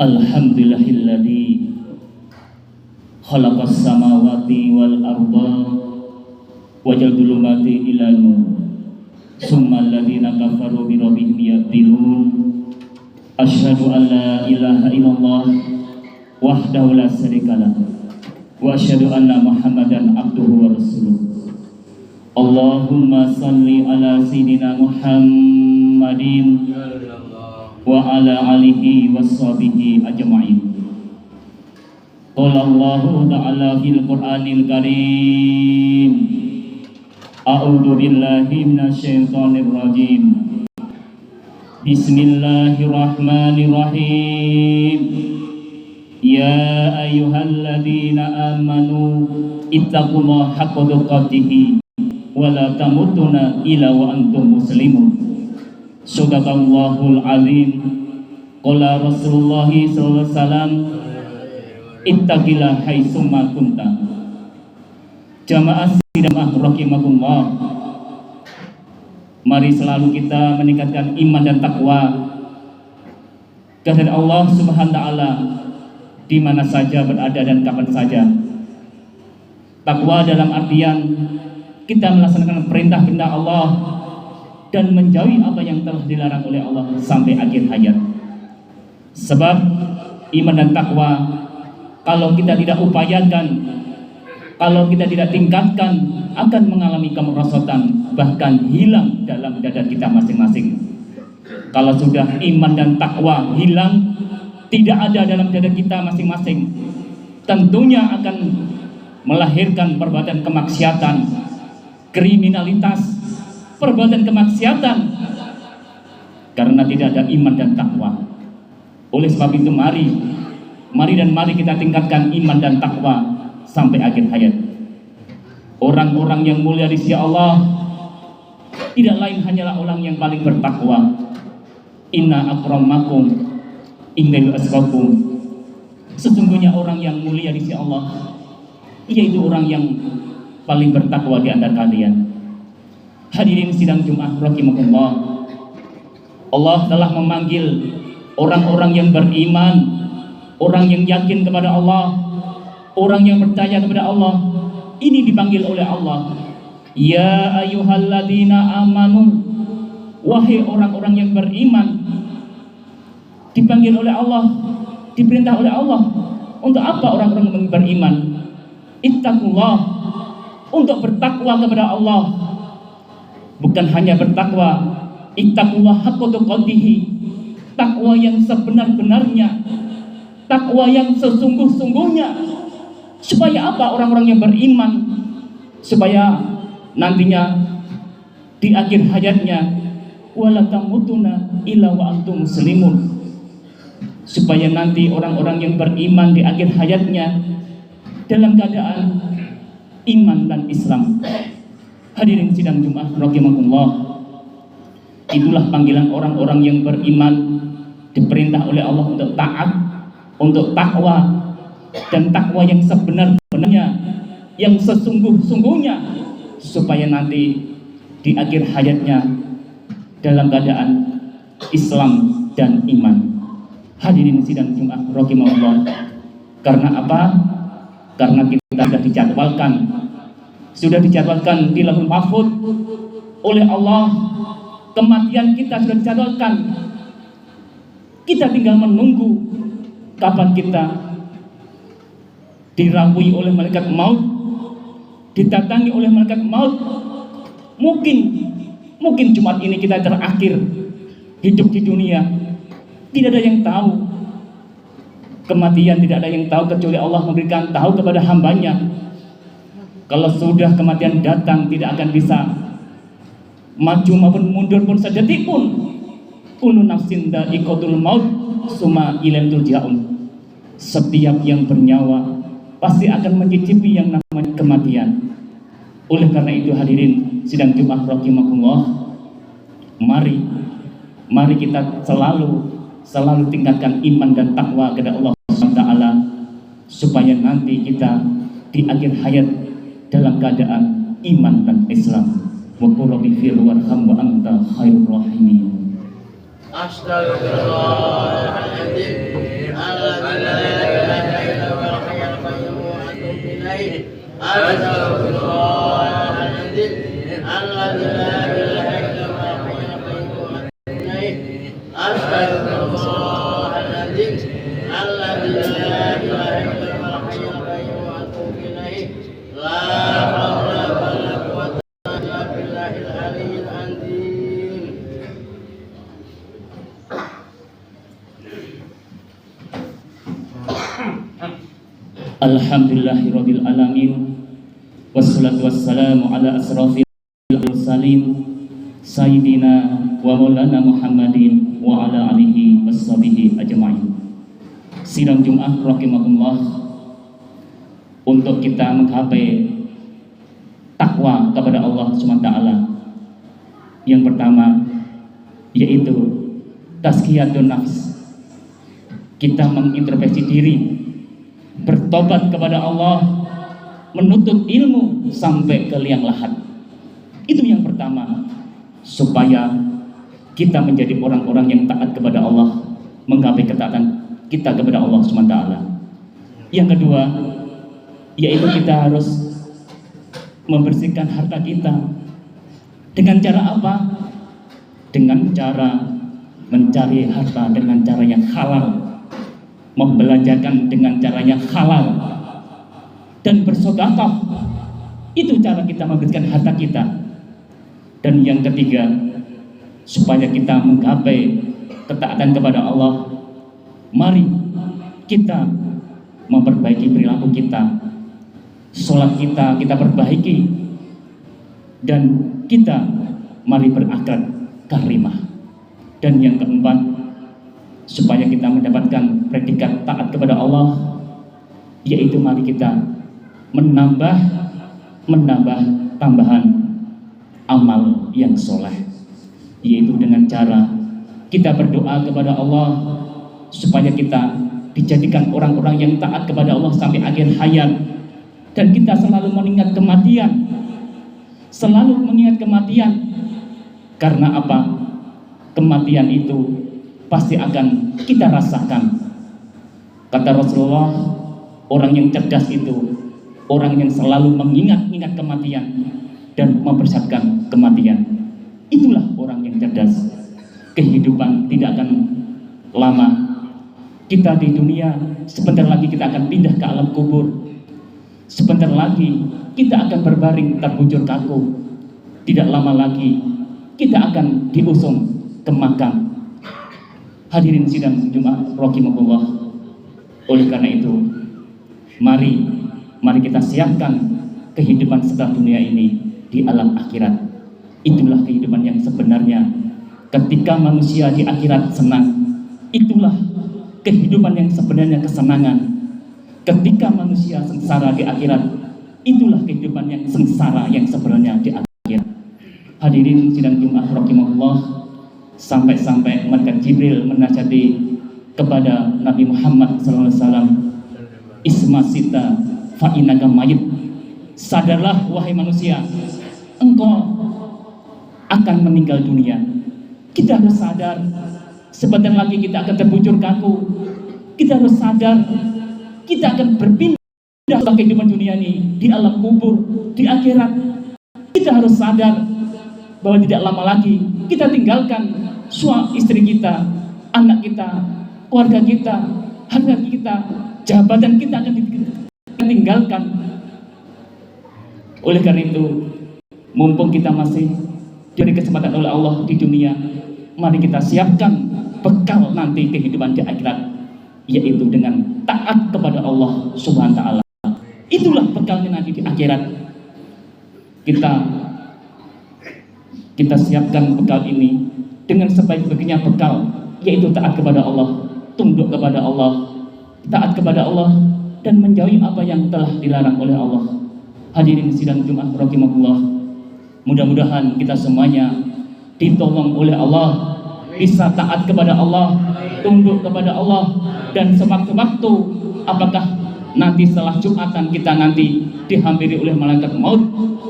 Alhamdulillahilladzi khalaqas samawati wal arda wa ja'ala dhulumati ila nur summa alladziina kafaru bi rabbihim ya'dilun. Asyhadu an la ilaha illallah wahdahu la syarika lah wa asyhadu anna Muhammadan abduhu wa rasuluh. Allahumma salli ala sayyidina Muhammadin wa ala alihi washabihi ajma'in. Qala Allahu ta'ala fil Qur'anil Karim. A'udzu billahi minasyaitonir rajim. Bismillahirrahmanirrahim. Ya ayyuhalladzina amanu ittaqullaha haqqa tuqatih wa la tamutunna illa wa antum muslimun. Sadaqallahul azim. Qala Rasulullah sallallahu alaihi wasallam, ittaqillah haitsumma kunta. Jamaah sidang rahimakumullah. Mari selalu kita meningkatkan iman dan takwa kepada Allah Subhanahu wa taala di mana saja berada dan kapan saja. Takwa dalam artian kita melaksanakan perintah-perintah Allah dan menjauhi apa yang telah dilarang oleh Allah sampai akhir hayat. Sebab iman dan takwa kalau kita tidak upayakan, kalau kita tidak tingkatkan, akan mengalami kemerosotan, bahkan hilang dalam dada kita masing-masing. Kalau sudah iman dan takwa hilang, tidak ada dalam dada kita masing-masing, tentunya akan melahirkan perbuatan kemaksiatan, kriminalitas, perbuatan kemaksiatan, karena tidak ada iman dan takwa. Oleh sebab itu mari kita tingkatkan iman dan takwa sampai akhir hayat. Orang-orang yang mulia di sisi Allah tidak lain hanyalah orang yang paling bertakwa. Inna akramakum indallahi atqakum. Sesungguhnya orang yang mulia di sisi Allah yaitu orang yang paling bertakwa di antara kalian. Hadirin sidang Jumat rahimakumullah. Allah telah memanggil orang-orang yang beriman, orang yang yakin kepada Allah, orang yang percaya kepada Allah. Ini dipanggil oleh Allah. Ya ayyuhalladzina amanu, wahai orang-orang yang beriman. Dipanggil oleh Allah, diperintah oleh Allah. Untuk apa orang-orang yang beriman? Ittaqullah, untuk bertakwa kepada Allah. Bukan hanya bertakwa, ittaqullah haqqa tuqatih, takwa yang sebenar-benarnya, takwa yang sesungguh-sungguhnya. Supaya apa orang-orang yang beriman? Supaya nantinya di akhir hayatnya wala tamutunna illa wa antum muslimun. Supaya nanti orang-orang yang beriman di akhir hayatnya dalam keadaan iman dan Islam. Hadirin sidang Jumat rahimakumullah. Itulah panggilan orang-orang yang beriman, diperintah oleh Allah untuk taat, untuk takwa, dan takwa yang sebenar-benarnya, yang sesungguh-sungguhnya, supaya nanti di akhir hayatnya dalam keadaan Islam dan iman. Hadirin sidang Jumat rahimakumullah. Karena apa? Karena kita sudah dijadwalkan di Lauhul Mahfuz oleh Allah. Kematian kita sudah dijadwalkan. Kita tinggal menunggu kapan kita dirabui oleh malaikat maut, didatangi oleh malaikat maut. Mungkin Jumat ini kita terakhir hidup di dunia. Tidak ada yang tahu. Kematian tidak ada yang tahu kecuali Allah memberikan tahu kepada hambanya. Kalau sudah kematian datang, tidak akan bisa maju maupun mundur pun sedetik pun. Kullu nafsin dha'iqatul maut summa ilaina turja'un. Setiap yang bernyawa pasti akan mencicipi yang namanya kematian. Oleh karena itu hadirin sidang Jumat rahimakumullah, mari kita selalu tingkatkan iman dan takwa kepada Allah Subhanahu wa taala, supaya nanti kita di akhir hayat dalam keadaan iman dan Islam. Wa qul rabbi fir warham wa anta khairur rahimin. Astaghfirullahaladzim. Astaghfirullahaladzim. Alhamdulillahirabbil alamin. Wassalatu wassalamu ala asrafil mursalin sayyidina wa maulana Muhammadin wa ala alihi washabihi ajma'in. Sidang Jumat rahimakumullah, untuk kita menggapai takwa kepada Allah SWT, yang pertama yaitu tazkiyatun nafs. Kita mengintrospeksi diri, bertobat kepada Allah, menuntut ilmu sampai ke liang lahat. Itu yang pertama, supaya kita menjadi orang-orang yang taat kepada Allah, menggapai ketaatan kita kepada Allah SWT. Yang kedua, yaitu kita harus membersihkan harta kita. Dengan cara apa? Dengan cara mencari harta dengan cara yang halal, membelanjakan dengan cara yang halal, dan bersedekah. Itu cara kita membersihkan harta kita. Dan yang ketiga, supaya kita menggapai ketaatan kepada Allah, mari kita memperbaiki perilaku kita, sholat kita perbaiki, dan kita mari berakhlak karimah. Dan yang keempat, supaya kita mendapatkan predikat taat kepada Allah, yaitu mari kita menambah tambahan amal yang soleh, yaitu dengan cara kita berdoa kepada Allah supaya kita dijadikan orang-orang yang taat kepada Allah sampai akhir hayat. Dan kita selalu mengingat kematian, karena apa? Kematian itu pasti akan kita rasakan. Kata Rasulullah, orang yang cerdas itu orang yang selalu mengingat-ingat kematian dan mempersiapkan kematian. Itulah orang yang cerdas. Kehidupan tidak akan lama. Kita di dunia, sebentar lagi kita akan pindah ke alam kubur. Sebentar lagi kita akan berbaring terbujur kaku. Tidak lama lagi kita akan diusung ke makam. Hadirin sidang Jumat rahimakumullah. Oleh karena itu, mari kita siapkan kehidupan setelah dunia ini di alam akhirat. Itulah kehidupan yang sebenarnya. Ketika manusia di akhirat senang, itulah kehidupan yang sebenarnya, kesenangan. Ketika manusia sengsara di akhirat, itulah kehidupan yang sengsara yang sebenarnya di akhirat. Hadirin sidang Jumat rahimahullah, sampai-sampai malaikat Jibril menasihati kepada Nabi Muhammad SAW, Isma sita fa innaka mayit. Sadarlah wahai manusia, engkau akan meninggal dunia. Kita harus sadar, sebentar lagi kita akan terbujur kaku. Kita harus sadar, kita akan berpindah ke kehidupan dunia ini, di alam kubur, di akhirat. Kita harus sadar bahwa tidak lama lagi kita tinggalkan suami istri kita, anak kita, keluarga kita, harta kita, jabatan kita akan ditinggalkan. Oleh karena itu, mumpung kita masih diberi kesempatan oleh Allah di dunia, mari kita siapkan bekal nanti kehidupan di akhirat, yaitu dengan taat kepada Allah Subhanahu wa Ta'ala. Itulah bekalnya nanti di akhirat. Kita siapkan bekal ini dengan sebaik-baiknya bekal, yaitu taat kepada Allah, tunduk kepada Allah, taat kepada Allah, dan menjauhi apa yang telah dilarang oleh Allah. Hadirin sidang Jumat rahimahullah, mudah-mudahan kita semuanya ditolong oleh Allah, bisa taat kepada Allah, tunduk kepada Allah, dan sewaktu-waktu apakah nanti setelah Jumatan kita nanti dihampiri oleh malaikat maut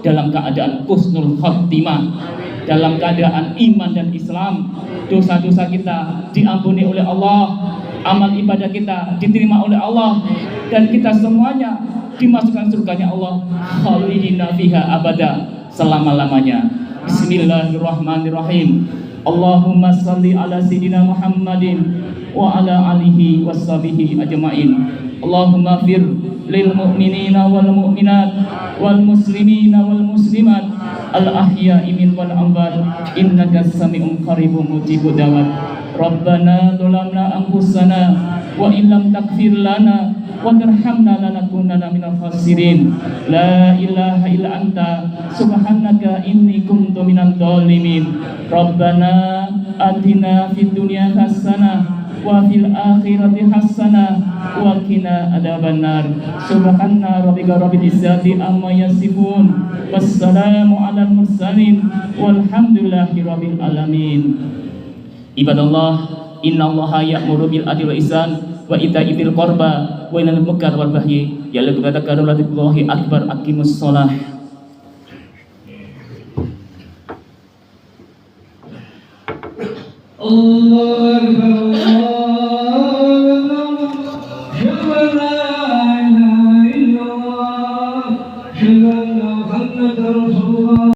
dalam keadaan husnul khotimah, dalam keadaan iman dan Islam. Dosa-dosa kita diampuni oleh Allah, amal ibadah kita diterima oleh Allah, dan kita semuanya dimasukkan surganya Allah khalidina fiha abada, selama-lamanya. Bismillahirrahmanirrahim. Allahumma salli ala sayyidina Muhammadin wa ala alihi washabihi ajmain. Allahumma fir lil mu'minina wal mu'minat wal muslimina wal muslimat al ahya'i min wal amwat innaka sami'un qaribun mujibud da'wat. Rabbana dzalamna anfusana wa illam taghfir lana wa tarhamna lanakunanna minal khasirin. La ilaha illa anta subhanaka inni kuntu minadh dhalimin. Rabbana atina fid dunya hasanah wa fil akhirati hasanah wa qina adzabannar. Subhana rabbika rabbil izzati amma yasifun, wassalamu alal mursalin, walhamdulillahi rabbil alamin. Ibadallah, innallaha ya'muru bil adli wal ihsan wa ita'i dzil qurba wa yanha 'anil munkar wal baghi ya'lamu dzikrullahi akbar. Aqimus shalah. Allah